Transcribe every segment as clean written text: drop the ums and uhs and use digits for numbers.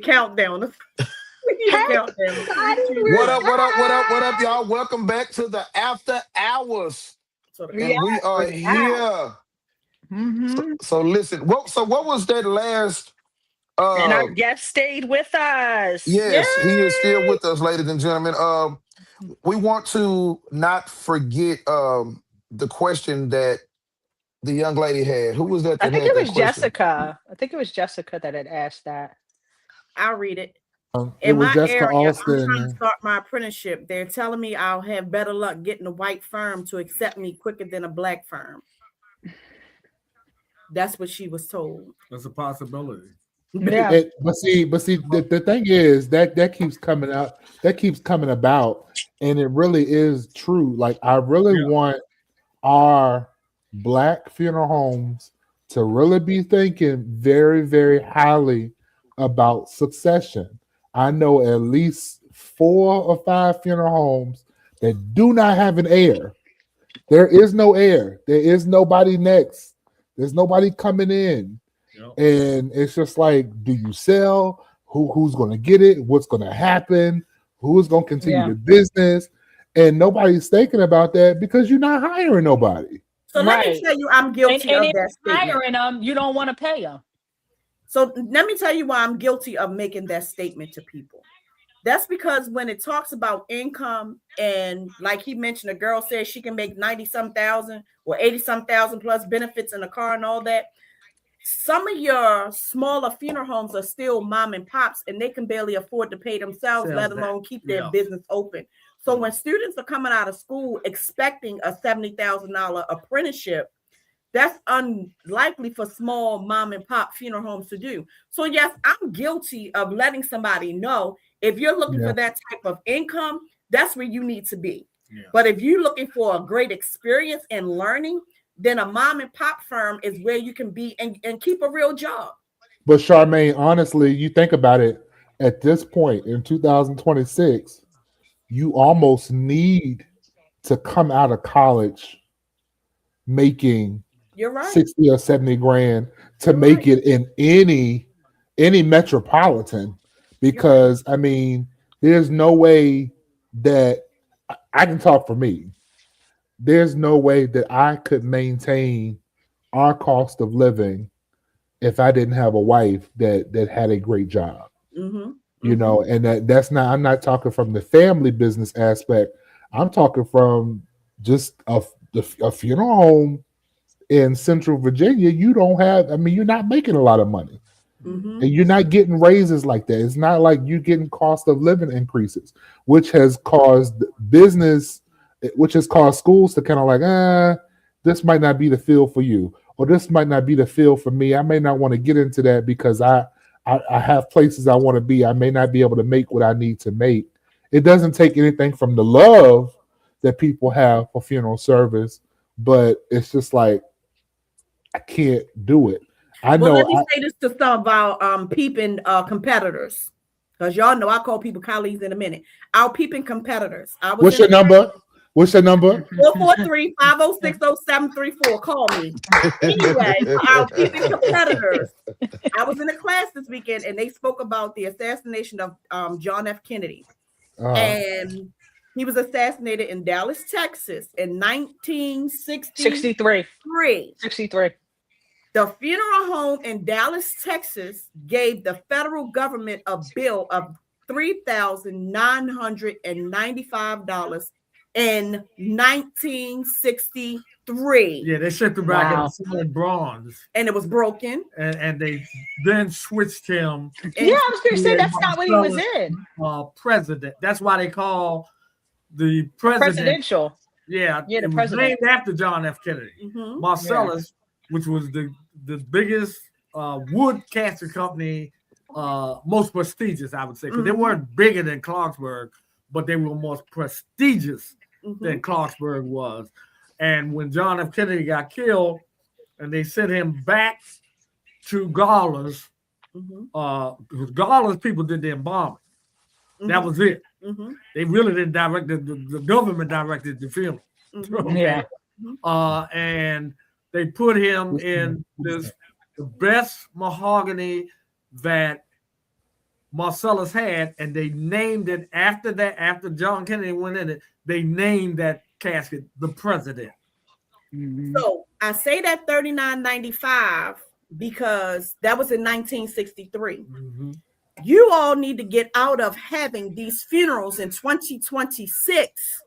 countdown. We need a countdown. What up, y'all? Welcome back to the After Hours. So the Yeah, And we are we're out. here. So, Mm-hmm. so listen, what was that last And our uh guest stayed with us. yes, he is still Yay! with us, ladies and gentlemen. We want to not forget the question that the young lady had. Who was that I that think had it that was question? Jessica. I think it was Jessica that had asked that. I'll read it. It In was my Jessica area, I'm trying to Austin. start my apprenticeship. They're telling me I'll have better luck getting a white firm to accept me quicker than a black firm. That's what she was told. That's a possibility. Yeah. But see, the thing is that keeps coming out, that keeps coming about, and it really is true. Like I really Yeah. want our black funeral homes to really be thinking very, very highly about succession. I know at least 4 or 5 funeral homes that do not have an heir. There is no heir. There is nobody next. There's nobody coming in. Yeah. And it's just like, do you sell? Who's going to get it? What's going to happen? Who's going to continue Yeah. the business? And nobody's thinking about that because you're not hiring nobody. So let me Right. tell you, I'm guilty And of if that you're statement. hiring them, you don't want to pay them. So let me tell you why I'm guilty of making that statement to people. That's because when it talks about income, and like he mentioned, a girl says she can make 90 some thousand or 80 some thousand plus benefits in a car and all that. Some of your smaller funeral homes are still mom and pops, and they can barely afford to pay themselves, let alone keep their business open. So when students are coming out of school expecting a $70,000 apprenticeship, that's unlikely for small mom and pop funeral homes to do. So yes, I'm guilty of letting somebody know, if you're looking for that type of income, that's where you need to be. Yeah. But if you're looking for a great experience and learning, then a mom and pop firm is where you can be and keep a real job. But Charmaine, honestly, you think about it, at this point in 2026, you almost need to come out of college making You're right. 60 or 70 grand to You're make right. it in any metropolitan, because I mean, there's no way that I can talk for me. There's no way that I could maintain our cost of living if I didn't have a wife that had a great job. Mm-hmm. You know, and that's not, I'm not talking from the family business aspect. I'm talking from just a funeral home in Central Virginia. You don't have, I mean, you're not making a lot of money. Mm-hmm. And you're not getting raises like that. It's not like you're getting cost of living increases, which has caused business, which has caused schools to kind of like, this might not be the field for you, or this might not be the field for me. I may not want to get into that because I have places I want to be. I may not be able to make what I need to make. It doesn't take anything from the love that people have for funeral service, but it's just like, I can't do it. Well, let me say this to some of our peeping competitors, because y'all know I call people colleagues in a minute. Our peeping competitors. What's your number? What's your number? 443-506-0734. Call me. Anyway, our peeping competitors. I was in a class this weekend and they spoke about the assassination of John F. Kennedy. And he was assassinated in Dallas, Texas in 1963. 63. The funeral home in Dallas, Texas gave the federal government a bill of $3,995 in 1963. Yeah, they shipped him back in solid bronze. And it was broken. And they then switched him. Yeah, I was going to say that's not what he was in. President. That's why they call the presidential. Yeah, the it was president. named after John F. Kennedy. Mm-hmm. Marcellus, which was the biggest wood casting company, most prestigious, I would say, because they weren't bigger than Clarksburg, but they were more prestigious than Clarksburg was. And when John F. Kennedy got killed, and they sent him back to Gawler's, because Gawler's people did the embalming. That was it. They really didn't direct the government directed the film. Yeah. And they put him in the best mahogany that Marcellus had, and they named it after that. After John Kennedy went in it, they named that casket the president. Mhm. So I say that $39.95 because that was in 1963. Mm-hmm. You all need to get out of having these funerals in 2026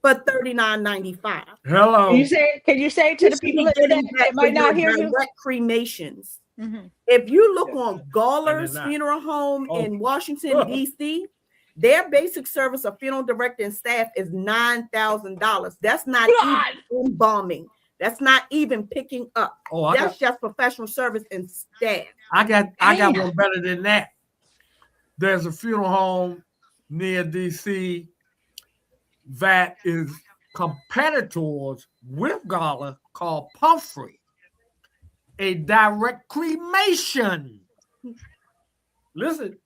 for $39.95. Hello. Can you say to You the should people be getting that might not hear you? direct cremations. Mhm. If you look on And Gawler's they're not. Funeral Home Oh. in Washington, D.C., their basic service of funeral director and staff is $9,000. That's not God. even embalming. That's not even picking up. Oh, I That's just professional service and staff. got Damn. one better than that. There's a funeral home near DC that is competitors with Gala called Pumphrey, a direct cremation. Listen,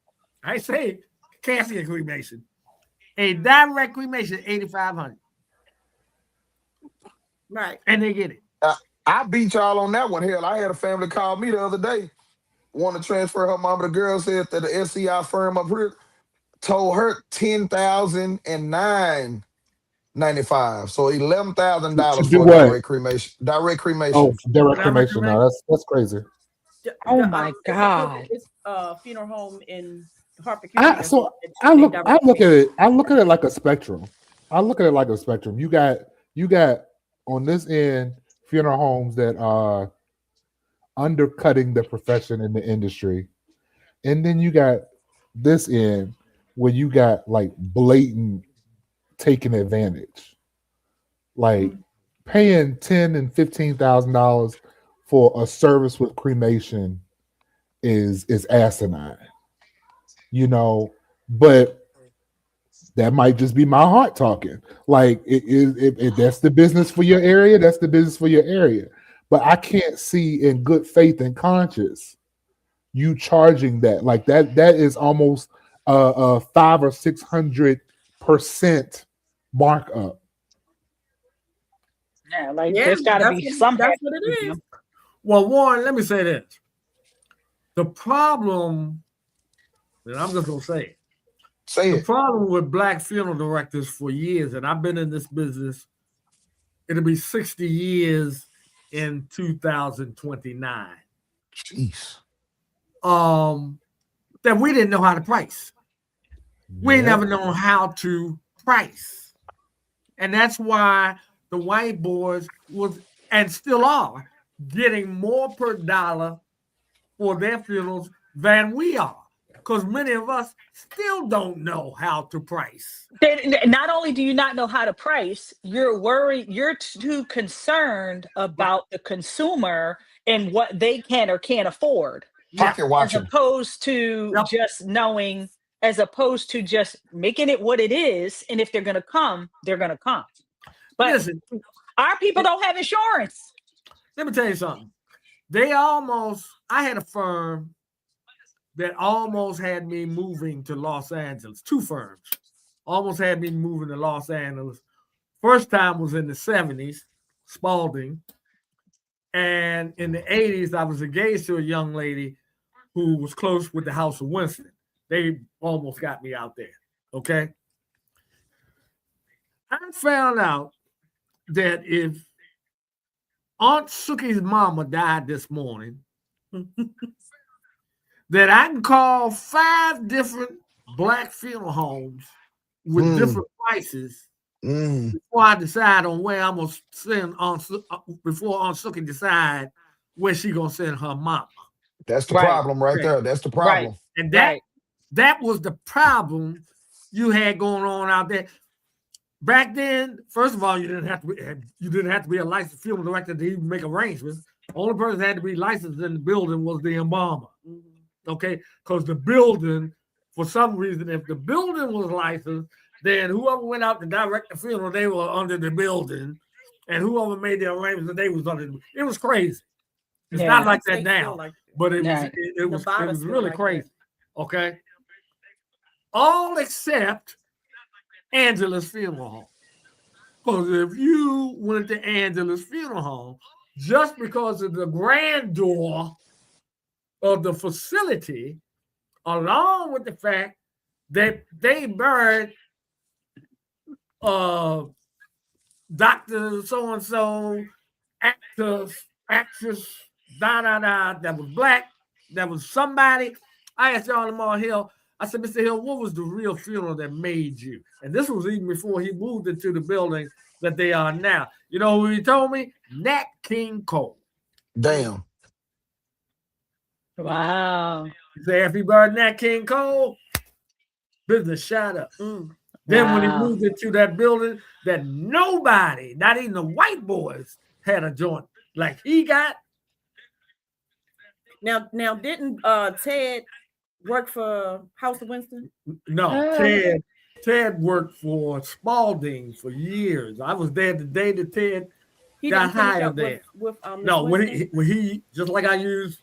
I say casket cremation, a direct cremation, $8,500, Right. and they get it. I beat y'all on that one. Hell, I had a family call me the other day, want to transfer her mama. The girl said that the SCI firm up here told her $10,009.95, so $11,000 To do for a what? direct cremation. Direct cremation. Oh, direct Direct cremation. cremation? No, that's crazy. Oh my God. It's a funeral home in Hartford I County. look at it. I look at it like a spectrum. You got on this end funeral homes that are undercutting the profession in the industry, and then you got this end where you got like blatant taking advantage, like paying $10,000 and $15,000 for a service with cremation is asinine, but that might just be my heart talking. Like if that's the business for your area, that's the business for your area. But I can't see in good faith and conscience you charging that. Like that is almost a 500 or 600% markup. Yeah, like Yeah, there's got to be some. that's what it is. Well, Warren, let me say this. The problem, and I'm just going to say it, Say the it. problem with black funeral directors for years, and I've been in this business, it'll be 60 years in 2029. Jeez. That we didn't know how to price. We Yeah. never known how to price. And that's why the white boys was, and still are, getting more per dollar for their funerals than we are. Because many of us still don't know how to price. Not only do you not know how to price, you're worried, you're too concerned about the consumer and what they can or can't afford, Pocket as watching. opposed to Yep. just knowing, as opposed to just making it what it is. And if they're going to come, they're going to come. But Listen, our people don't have insurance. let me tell you something. I had a firm that almost had me moving to Los Angeles. Two firms almost had me moving to Los Angeles. First time was in the 70s, Spalding. And in the 80s, I was engaged to a young lady who was close with the House of Winston. They almost got me out there, okay? I found out that if Aunt Suki's mama died this morning, that I can call 5 different black funeral homes with different prices before I decide on where I'm going to send before Aunt Suki decide where she going to send her mama. That's the Right. problem right there. That's the problem. Right. And Right. that was the problem you had going on out there. Back then, first of all, you didn't have to be a licensed funeral director to even make arrangements. The only person that had to be licensed in the building was the embalmer. Okay, because the building, for some reason, if the building was licensed, then whoever went out to direct the funeral, they were under the building, and whoever made the arrangements, they was under. It was crazy. It's Yeah. not like They that feel now, like but it Yeah. was feel really like crazy. Okay, all except Angela's funeral home. Because if you went to Angela's funeral home, just because of the grandeur of the facility, along with the fact that they buried Dr. So-and-so, actress, that was black, that was somebody. I asked y'all tomorrow Hill, I said, Mr. Hill, what was the real funeral that made you? And this was even before he moved into the building that they are now. You know who he told me? Nat King Cole. Damn. Wow. He said, if he buried Nat King Cole, business shot up. Then when he moved into that building that nobody, not even the white boys, had a joint like he got. Now didn't Ted work for House of Winston? No, Ted worked for Spalding for years. I was there the day that Ted got hired there. No, when he just like I used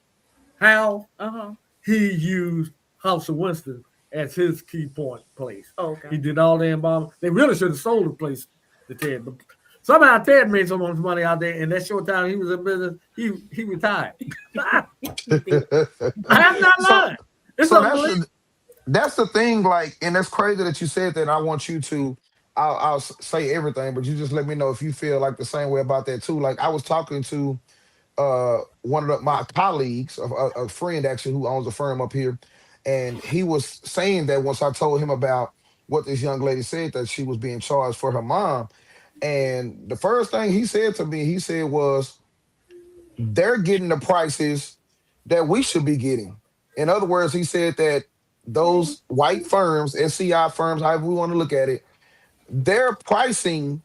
Hal, he used House of Winston as his key point place. Oh, okay. He did all the embalming. They really should have sold the place to Ted, but somehow Ted made so much money out there. In that short time he was in business, he retired. I'm not lying. So that's the thing. Like, and that's crazy that you said that. I want you to. I'll say everything, but you just let me know if you feel like the same way about that too. Like I was talking to one of my colleagues, a friend actually who owns a firm up here. And he was saying that once I told him about what this young lady said, that she was being charged for her mom. And the first thing he said to me, was, they're getting the prices that we should be getting. In other words, he said that those white firms, SCI firms, however we want to look at it, they're pricing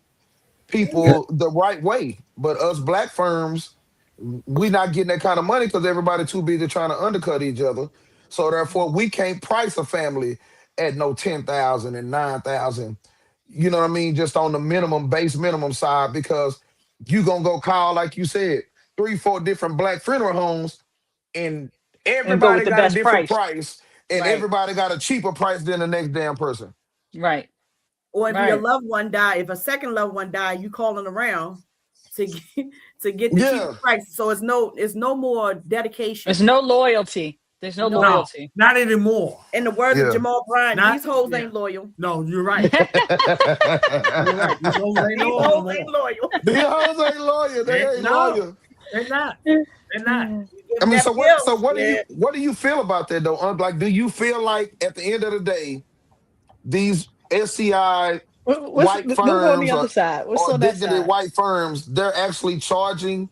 people the right way. But us black firms, we're not getting that kind of money because everybody too busy trying to undercut each other. So therefore, we can't price a family at no 10,000 and 9,000. You know what I mean? Just on the base minimum side, because you gonna go call, like you said, 3-4 different black funeral homes, and everybody got a different price, and everybody got a cheaper price than the next damn person. Right. Or if your loved one die, if a second loved one die, you calling around to get the cheap price. So it's no more dedication. There's no loyalty. There's no loyalty. Not anymore. In the words of Jamal Bryant, these hoes ain't loyal. No, you're right. You're right. These hoes ain't loyal. These hoes ain't loyal. They ain't loyal. They're not. They're not. I mean, so what do you feel about that though? Like, do you feel like at the end of the day, these SCI white firms on the other side? What's on that side? White firms, they're actually charging?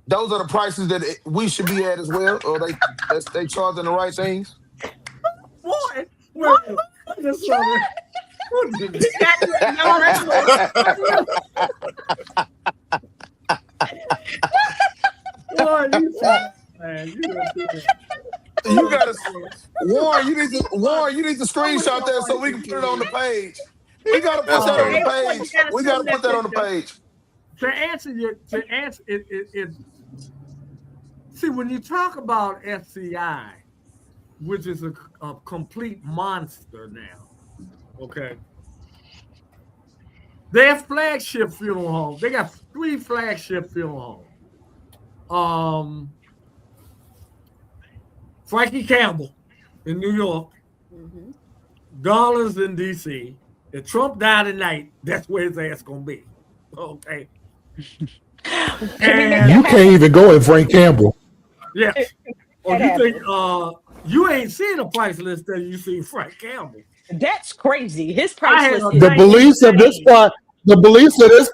Those are the prices that we should be at as well, or they charging the right things? What? You gotta Warren. You need to screenshot that so we can put it on the page. We gotta put that on the page. We gotta put that on the page. To answer it. See, when you talk about SCI, which is a complete monster now, okay? They have flagship funeral homes. They got 3 flagship funeral homes. Frankie Campbell in New York, Garland's in D.C. If Trump died tonight, that's where his ass gonna be. Okay. And you can't even go in Frank Campbell. Yes. Or you think you ain't seen a price list that you see Frank Campbell? That's crazy. His price list. The beliefs of this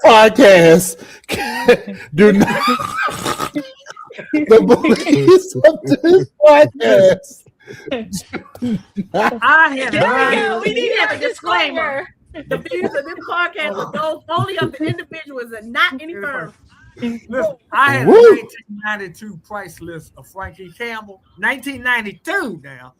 podcast do not. The beliefs of this podcast. I had we need to have a disclaimer. The views of this podcast are those only of the individuals and not any firm. Listen, I had a 1992 price list of Frankie Campbell. 1992 now.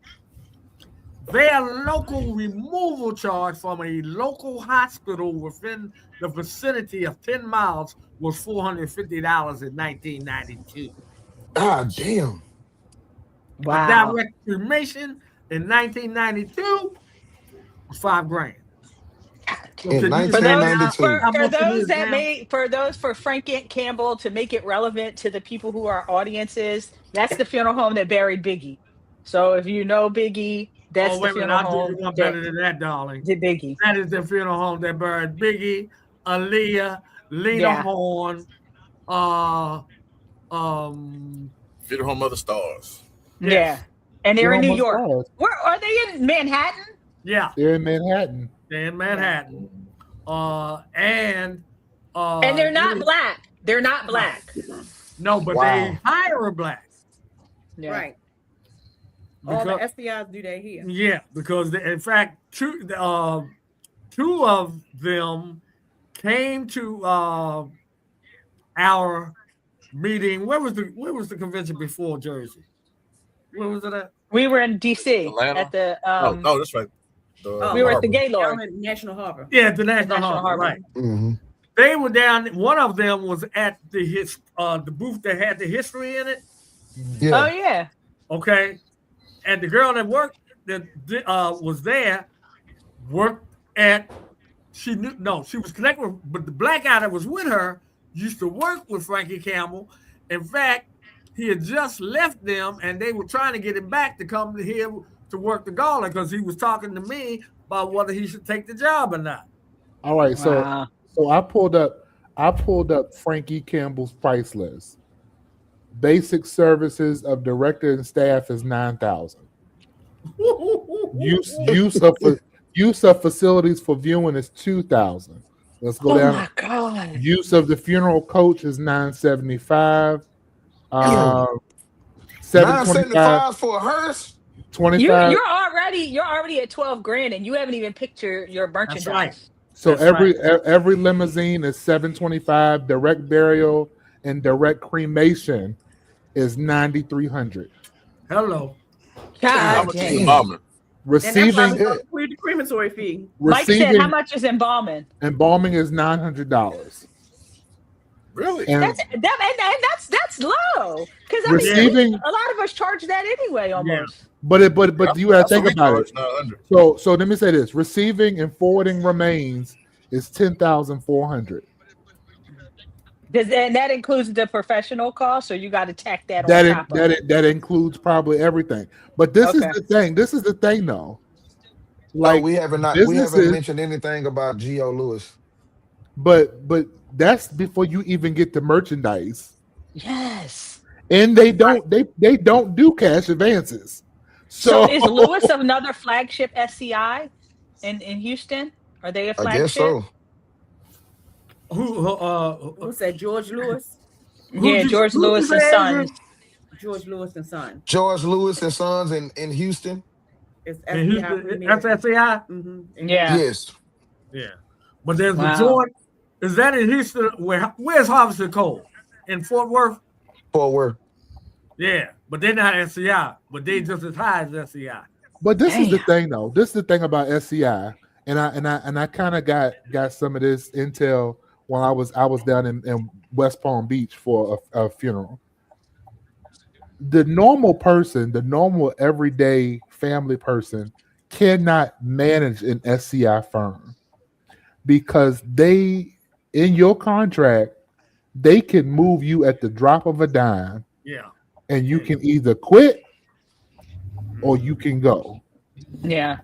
Their local removal charge from a local hospital within the vicinity of 10 miles was $450 in 1992. Ah, damn. Wow. A direct cremation in 1992 was $5,000. In 1992. For Frank Campbell to make it relevant to the people who are audiences, that's the funeral home that buried Biggie. So if you know Biggie, that's Oh, the wait a minute. funeral I'll do you home one that better than that, darling. did Biggie. That is the funeral home that buried Biggie, Aaliyah, Lena Yeah. Horne, um, Funeral Home of the Stars. yes. Yeah. And they're in New Almost York. stars. Where are they in Manhattan? Yeah, They're in Manhattan. they're in Manhattan. And And they're not black. They're not black. no, but Wow. they hire a black. Yeah. Right. All the Because, SDIs do that here. yeah, because in fact, two of them came to our meeting. Where was the convention before Jersey? Where was it at? We were in DC Atlanta? at the No, that's right. we were at the Harbor. Gaylord. Down at National Harbor. Yeah, at the National National Harbor, Harbor. right. Mhm. They were down. One of them was at the booth that had the history in it. Yeah. Oh yeah. Okay, and the girl that worked that was there worked at. She was connected with, but the black guy that was with her used to work with Frankie Campbell. In fact, he had just left them, and they were trying to get him back to come to here to work the gala because he was talking to me about whether he should take the job or not. All right, Wow. so I pulled up Frankie Campbell's price list. Basic services of director and staff is $9,000. Use of facilities for viewing is $2,000. Let's go Oh down. my God. Use of the funeral coach is $975. $725. $975 for a hearse. $25. You're already at 12 grand and you haven't even picked your merchandise. right. So That's every limousine is $725. Direct burial and direct cremation is $9,300. Hello. How God much is dang. embalming? And that's Receiving probably going to include the crematory fee. Mike said, receiving how much is embalming? embalming is $900. Really? And And that's low. Because receiving, a lot of us charge that anyway almost. but you gotta think about it. So let me say this: receiving and forwarding remains is $10,400. And that includes the professional costs, or you got to tack that on top of it? That includes probably everything. But this is Okay. the thing. This is the thing, though. Like Like we haven't businesses- mentioned anything about Geo Lewis. but that's before you even get to merchandise. Yes. And they don't do cash advances. So is Lewis another flagship SCI in Houston? Are they a I flagship? guess so. Who said George Lewis? Yeah, George Lewis and Sons. George Lewis and Son. George Lewis and Sons in Houston. It's And FBI. FSCI? Mm-hmm. Yeah. Yes. Yeah. But there's Wow. the George. Is that in Houston? Where's Harvester Cole? In Fort Worth? Forward. Yeah. But they're not SCI, but they just as high as SCI. But this is the Damn. thing, though. This is the thing about SCI, and I kind of got some of this intel while I was down in West Palm Beach for a funeral. The normal person, the normal everyday family person, cannot manage an SCI firm because they, in your contract, they can move you at the drop of a dime, Yeah. and you can either quit or you can go. Yeah.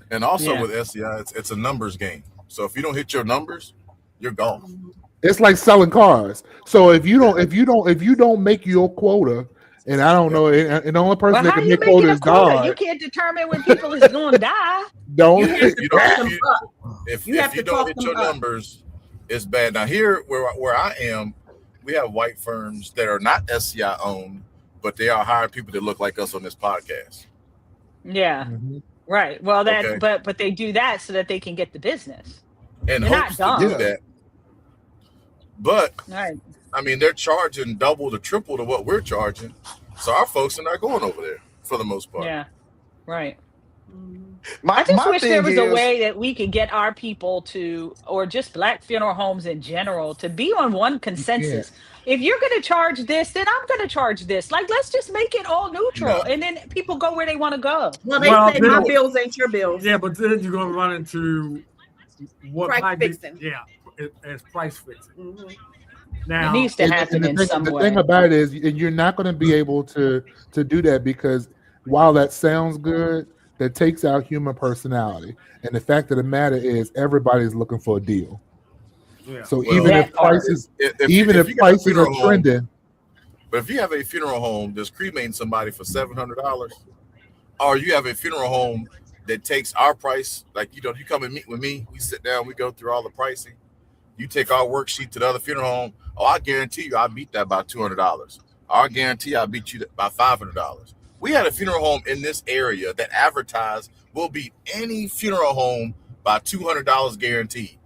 And also Yeah. with SCI, it's a numbers game. So if you don't hit your numbers, you're gone. It's like selling cars. So if you don't make your quota, and I don't know, and the only person Well, that how can you make making quota a is quota? God. You can't determine when people is going to die. Don't. If you don't, You if have you to don't talk hit them your up. numbers, it's bad. Now here where I am, we have white firms that are not SCI owned, but they are hiring people that look like us on this podcast. Yeah. Mhm. Right. Well, that Okay. but they do that so that they can get the business. In They're not hopes to do dumb. that. But Right. I mean, they're charging double to triple to what we're charging. So our folks are not going over there for the most part. Yeah. Right. My, I just my wish there thing was a is- way that we could get our people to, or just black funeral homes in general, to be on one consensus. If you're going to charge this, then I'm going to charge this. Like, let's just make it all neutral, No. and then people go where they want to go. Well, they Well, say then- my bills ain't your bills. Yeah, but then you're gonna run into what Price might fixing. be as price fixing. Mhm. Now It needs to happen in some the way. thing about it is, and you're not going to be able to do that because while that sounds good, that takes out human personality. And the fact of the matter is, everybody's looking for a deal. Yeah. So Well, even if That part. prices, if you got a prices are funeral home, trending, but if you have a funeral home that's cremating somebody for $700, or you have a funeral home that takes our price, like you come and meet with me, we sit down, we go through all the pricing. You take our worksheet to the other funeral home. Oh, I guarantee you, I beat that by $200. I guarantee I beat you by $500. We had a funeral home in this area that advertised will beat any funeral home by $200 guaranteed.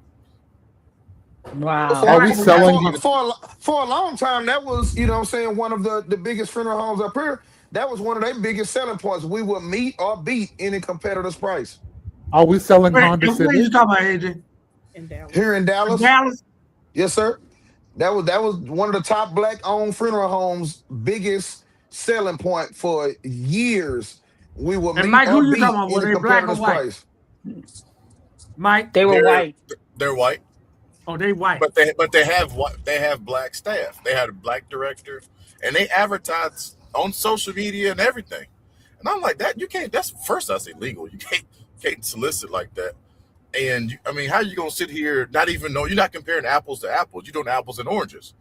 Wow. are we selling? For a long time, that was, you know what I'm saying, one of the biggest funeral homes up here. That was one of their biggest selling points. We would meet or beat any competitor's price. Are we selling Wait, Honda and where you Civics? talking about, Adrian? In Dallas. Here in In Dallas. Dallas? Yes, sir. That was one of the top black-owned funeral homes, biggest selling point for years. We will And meet Mike, or who you beat talking about? Were any they black or competitor's white? price. Mike? They were white. They're white, Oh, they white. but they have black staff. They had a black director, and they advertise on social media and everything. And I'm like, that you can't. That's first that's illegal. You can't solicit like that. And I mean, how you gonna sit here not even know you're not comparing apples to apples? You're doing apples and oranges.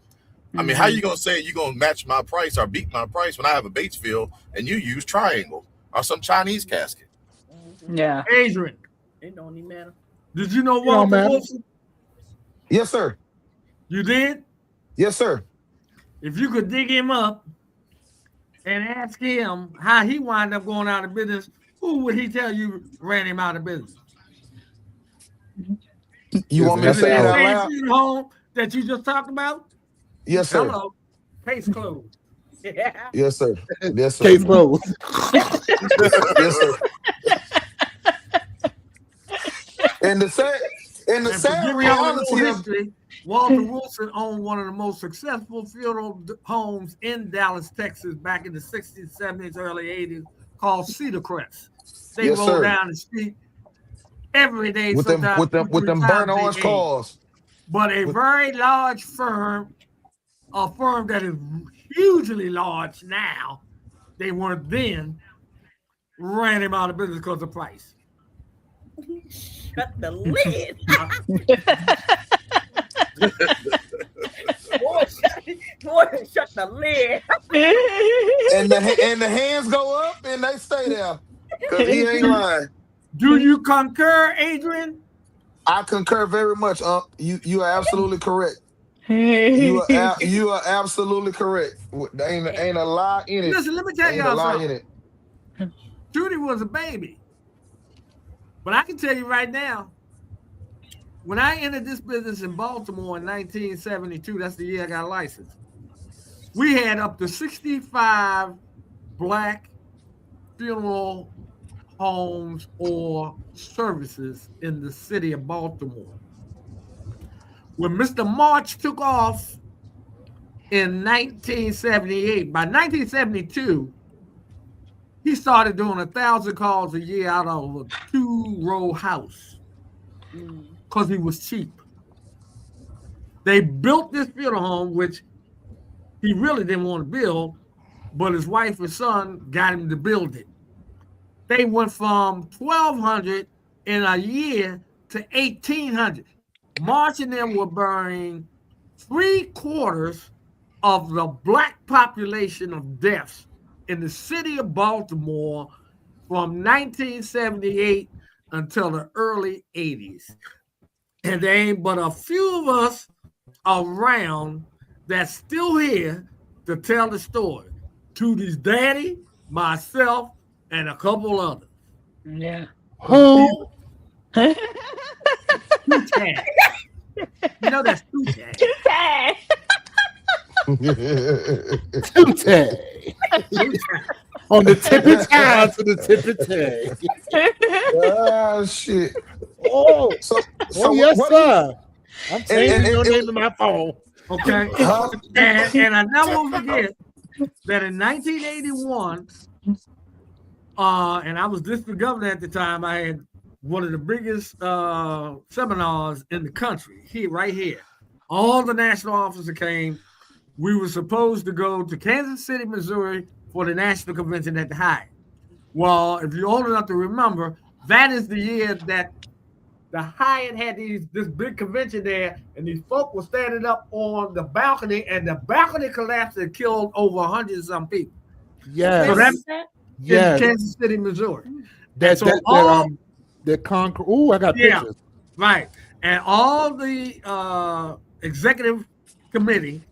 I mean, how you gonna say you're gonna match my price or beat my price when I have a Batesville and you use Triangle or some Chinese casket? Yeah. Adrian, It don't even matter. did you know don't Walter matter. Wilson? Yes, sir. You did? Yes, sir. If you could dig him up and ask him how he wound up going out of business, who would he tell you ran him out of business? You want me to Is it say it that out same loud? funeral home that you just talked about? Yes, sir. Hello. Case closed. Yeah. Yes, sir. Yes, sir. Case closed. Yes, sir. And the sad And to sad give you all a reality little of history, Walter Wilson owned one of the most successful funeral homes in Dallas, Texas, back in the 60s, 70s, early 80s, called Cedar Crest. They Yes, roll sir. down the street every day, with them sometimes with them 2, with 3 them times burnt a orange day. cars. But a With- very large firm, a firm that is hugely large now, they weren't then, ran him out of business because of price. Shut the lid. boy, shut the lid. And the hands go up and they stay there. Because he ain't lying. Do you concur, Adrian? I concur very much, You are absolutely correct. You are absolutely correct. Ain't a lie in it. Listen, let me tell Ain't a y'all lie in something. it. Judy was a baby. But I can tell you right now, when I entered this business in Baltimore in 1972, that's the year I got licensed, we had up to 65 black funeral homes or services in the city of Baltimore. When Mr. March took off in 1978, by 1972, he started doing 1,000 calls a year out of a 2-row house because he was cheap. They built this funeral home, which he really didn't want to build, but his wife and son got him to build it. They went from 1,200 in a year to 1,800. March and them were burying 3/4 of the black population of deaths in the city of Baltimore from 1978 until the early 80s. And there ain't but a few of us around that's still here to tell the story. Tootie's daddy, myself, and a couple others. Yeah. Who? Two-tag. You know that's two-tag. Two-tag. On the tippy tie to the tippy tag. Oh shit. Oh, So yes, what- sir. I'm saving your and- name in my phone. Okay. Huh? And I never forget that in 1981, and I was district governor at the time, I had one of the biggest seminars in the country, right here. All the national officers came. We were supposed to go to Kansas City, Missouri for the national convention at the Hyatt. Well, if you're old enough to remember, that is the year that the Hyatt had this big convention there, and these folk were standing up on the balcony, and the balcony collapsed and killed over 100-some people. Yes. So that's Yes. in Kansas City, Missouri. That so that concrete. Oh, I got pictures. Right. And all the executive committee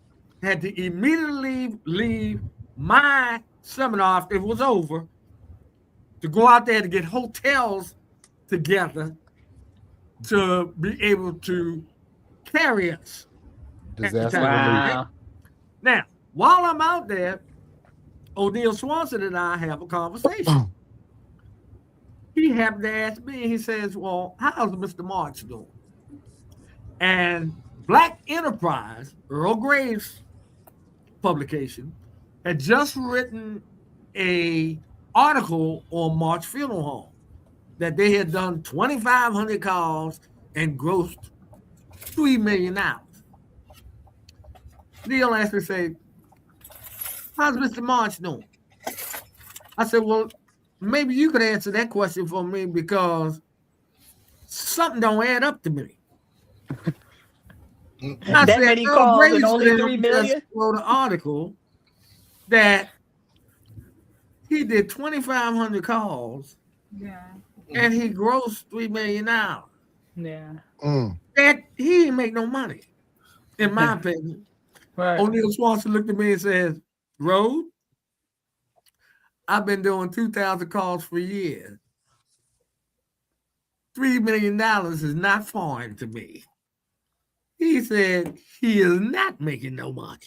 had to immediately leave my seminar if it was over to go out there to get hotels together to be able to carry us. Disaster Wow. Now, while I'm out there, O'Neal Swanson and I have a conversation. He happened to ask me, he says, well, how's Mr. March doing? And Black Enterprise, Earl Graves publication, had just written a article on March Funeral Home that they had done 2,500 calls and grossed $3 million. Neil asked me, say, how's Mr. March doing? I said, well, maybe you could answer that question for me because something don't add up to me. I That said, many Earl calls Graves and only just 3 million? wrote an article that he did 2,500 calls and he grossed $3 million. Yeah. That he didn't make no money, in my opinion. Right. O'Neal Swanson looked at me and says, Rode, I've been doing 2,000 calls for years. $3 million is not foreign to me. He said he is not making no money.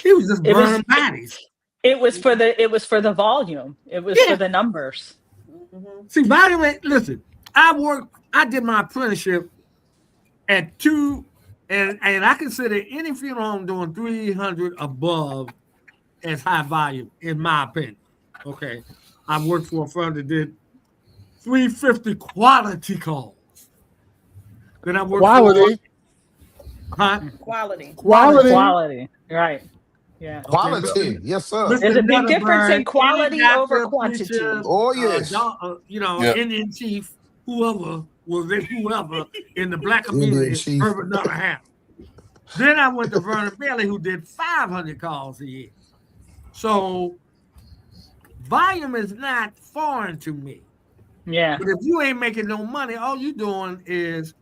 He was just burning bodies. It was for the volume. It was for the numbers. See, volume. Listen, I did my apprenticeship at 2, and I consider any funeral home doing 300 above as high volume, in my opinion. Okay, I worked for a firm that did 350 quality calls. Then I worked Quality. Quality. Right. Yeah. Quality. Yes, sir. There's a big difference in quality over quantity. Oh, yes. Indian chief, whoever was it, whoever in the Black community, Herbert Nutterhouse. Then I went to Vernon Bailey, who did 500 calls a year. So volume is not foreign to me. Yeah. But if you ain't making no money, all you doing is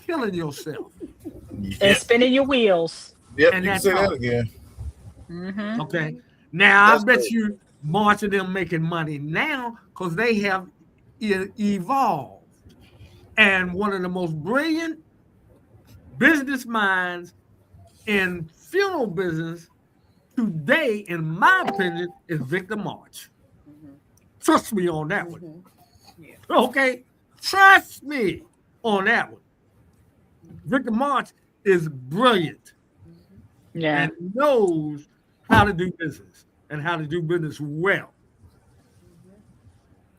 killing yourself. And spinning your wheels. Yep, And you can that's say all. that again. Mm-hmm. Okay. Now, That's I bet good. you March of them making money now because they have evolved. And one of the most brilliant business minds in funeral business today, in my opinion, is Victor March. Trust me on that one. Okay? Trust me on that one. Victor March is brilliant. Yeah. And knows how to do business and how to do business well.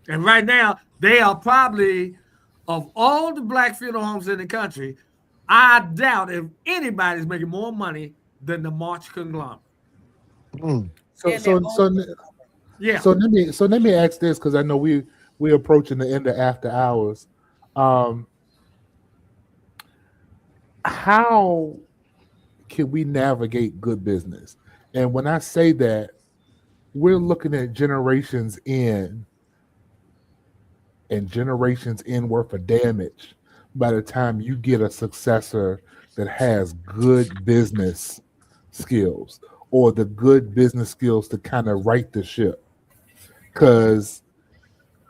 And right now, they are probably, of all the Black funeral homes in the country, I doubt if anybody's making more money than the March conglomerate. So let me ask this, because I know we're approaching the end of after hours. How can we navigate good business? And when I say that, we're looking at generations in and generations in worth of damage by the time you get a successor that has good business skills or the good business skills to kind of right the ship. Because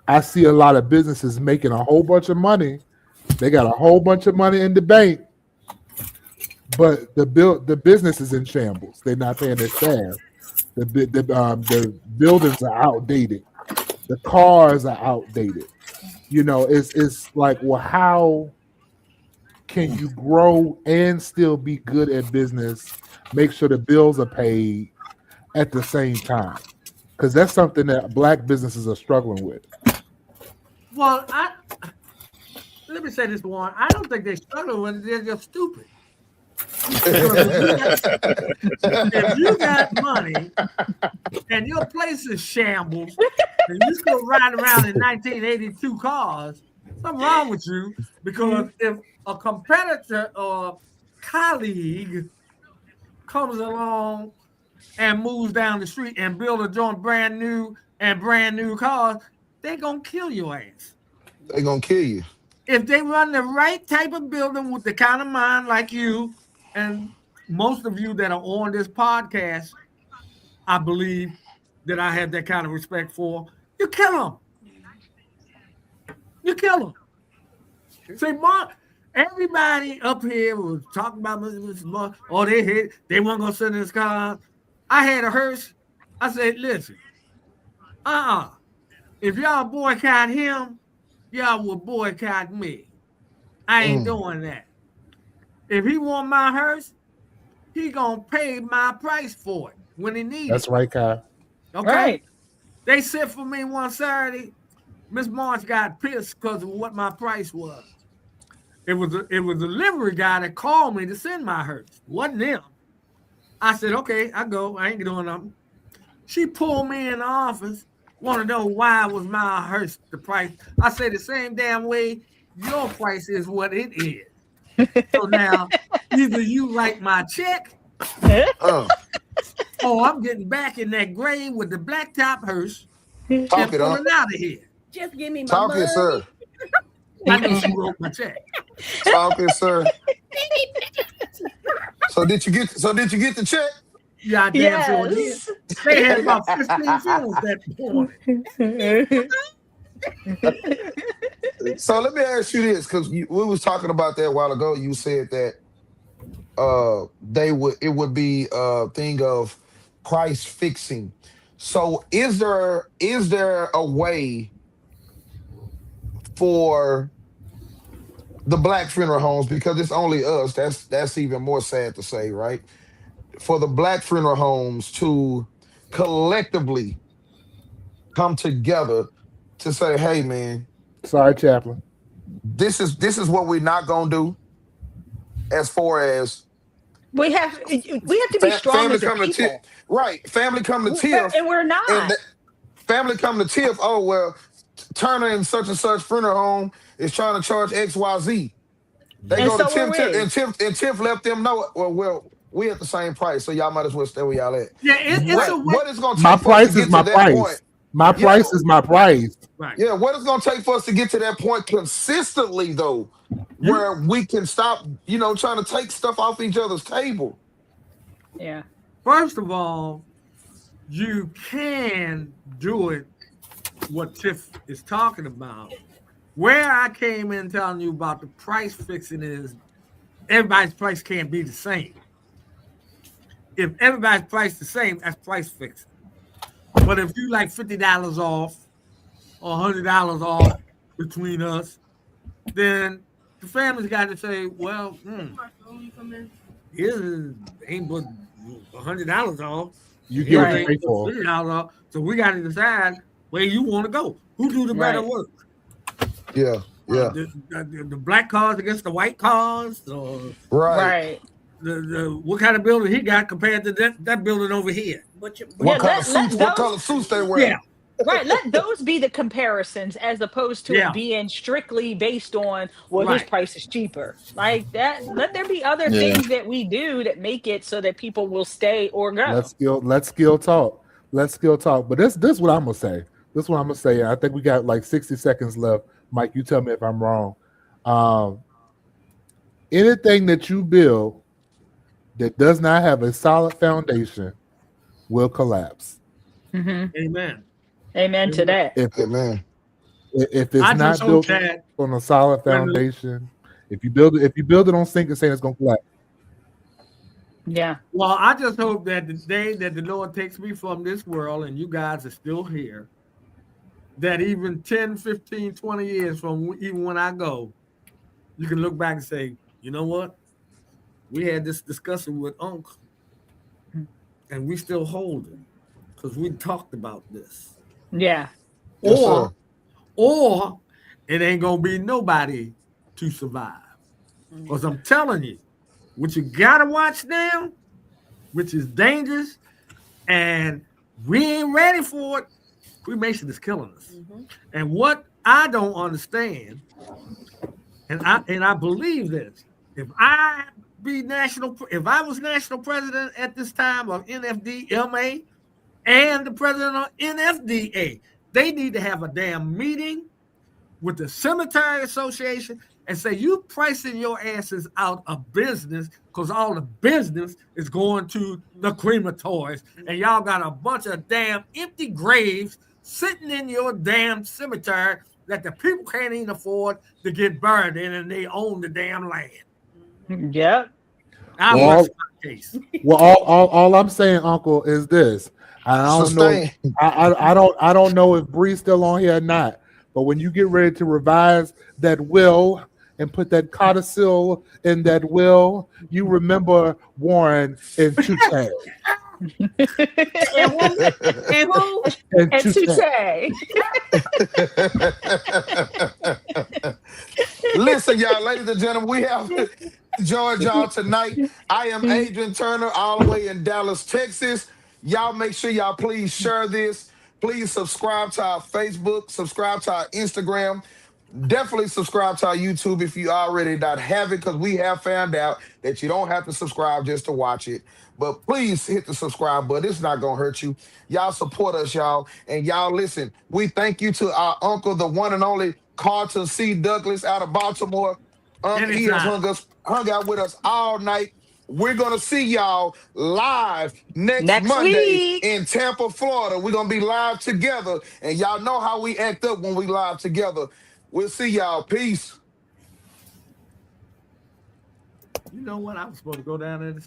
I see a lot of businesses making a whole bunch of money. They got a whole bunch of money in the bank, but the business is in shambles. They're not paying their staff. The buildings are outdated. The cars are outdated. You know, it's like, well, how can you grow and still be good at business, make sure the bills are paid at the same time? Because that's something that Black businesses are struggling with. Well, let me say this, Warren. I don't think they're struggling with it. They're just stupid. If you got money and your place is shambles and you still riding around in 1982 cars, something wrong with you. Because if a competitor or colleague comes along and moves down the street and build a joint brand new cars, they're gonna kill your ass. They gonna kill you. If they run the right type of building with the kind of mind like you and most of you that are on this podcast, I believe that I have that kind of respect for, you kill them. You kill them. Say, Mark, everybody up here was talking about this, oh, they weren't gonna sit in this car. I had a hearse. I said, listen, if y'all boycott him, y'all will boycott me. I ain't doing that. If he want my hearse, he gonna pay my price for it when he needs it. That's right, Kyle. Okay. Right. They sent for me one Saturday. Miss March got pissed because of what my price was. It was a delivery guy that called me to send my hearse. Wasn't him. I said, okay, I go. I ain't doing nothing. She pulled me in the office, want to know why was my hearse the price. I said the same damn way your price is what it is. So now, either you write my check, or I'm getting back in that grave with the blacktop hearse and pulling out of here. Just give me my Talk money. it, sir. I know she wrote my check. Talk it, sir. So did you get the check? Yeah, I damn sure did. Yes. They had about 15 films that morning. So let me ask you this, because we was talking about that a while ago. You said that it would be a thing of price fixing. So is there a way for the Black funeral homes, because it's only us, that's even more sad to say, right? For the Black funeral homes to collectively come together to say, hey man, Sorry, Chaplain. this is what we're not gonna do, as far as We have to be strong family as a come to people. TIF, right? Family come to TIF, And we're not. and family come to TIF. Oh well, Turner and such funeral home is trying to charge XYZ. They And go to so are TIF, we. and TIF let them know. Well, we at the same price, so y'all might as well stay where y'all at. Yeah, it's a way. What is going to My take for us price to get is my to that price. point? My price is my price. Right. Yeah, what is going to take for us to get to that point consistently, though, where we can stop, trying to take stuff off each other's table? Yeah. First of all, you can do it, what Tiff is talking about. Where I came in telling you about the price fixing is everybody's price can't be the same. If everybody's price the same, that's price fixing. But if you like $50 off or $100 off between us, then the family's got to say, well, it ain't but $100 off. You get what you Ain't pay but for. $50 off. So we got to decide where you want to go. Who do the better Right. work? Yeah. The black cars against the white cars, or Right. the what kind of building he got compared to that building over here? What Yeah, color suits they wear? Yeah, Right. Let those be the comparisons as opposed to it being strictly based on, well, whose Right. price is cheaper. Like that. Let there be other things that we do that make it so that people will stay or go. Let's skill talk. But this is what I'm gonna say. This is what I'm gonna say. I think we got like 60 seconds left. Mike, you tell me if I'm wrong. Anything that you build that does not have a solid foundation will collapse. Amen. Amen to that. If Amen. it's I not just built hope that on a solid foundation, if you build it on sink and sand, it's gonna collapse. Yeah. Well, I just hope that the day that the Lord takes me from this world and you guys are still here, that even 10, 15, 20 years from even when I go, you can look back and say, you know what? We had this discussion with Uncle, and we still hold it because we talked about this. Yeah. Yes, Or, sir. or it ain't going to be nobody to survive. Because I'm telling you, What you gotta watch now, which is dangerous, and we ain't ready for it. Cremation is killing us. Mm-hmm. And what I don't understand, and I believe this, if I was national president at this time of NFDMA and the president of NFDA, they need to have a damn meeting with the Cemetery Association and say, you pricing your asses out of business because all the business is going to the crematories, and y'all got a bunch of damn empty graves sitting in your damn cemetery that the people can't even afford to get buried in, and they own the damn land. Yep. I rest my case. Well, all I'm saying, Uncle, is this. I don't know. I don't know if Bree's still on here or not. But when you get ready to revise that will and put that codicil in that will, you remember Warren and Tutte. And who? And Tutte. Listen, y'all, ladies and gentlemen, we have enjoyed y'all tonight. I am Adrian Turner, all the way in Dallas, Texas. Y'all make sure y'all please share this. Please subscribe to our Facebook, subscribe to our Instagram. Definitely subscribe to our YouTube if you already not have it, because we have found out that you don't have to subscribe just to watch it. But please hit the subscribe button. It's not going to hurt you. Y'all support us, y'all. And y'all listen, we thank you to our uncle, the one and only Carlton C. Douglas out of Baltimore. He has hung out with us all night. We're going to see y'all live next Monday week in Tampa, Florida. We're going to be live together. And y'all know how we act up when we live together. We'll see y'all. Peace. You know what? I was supposed to go down there and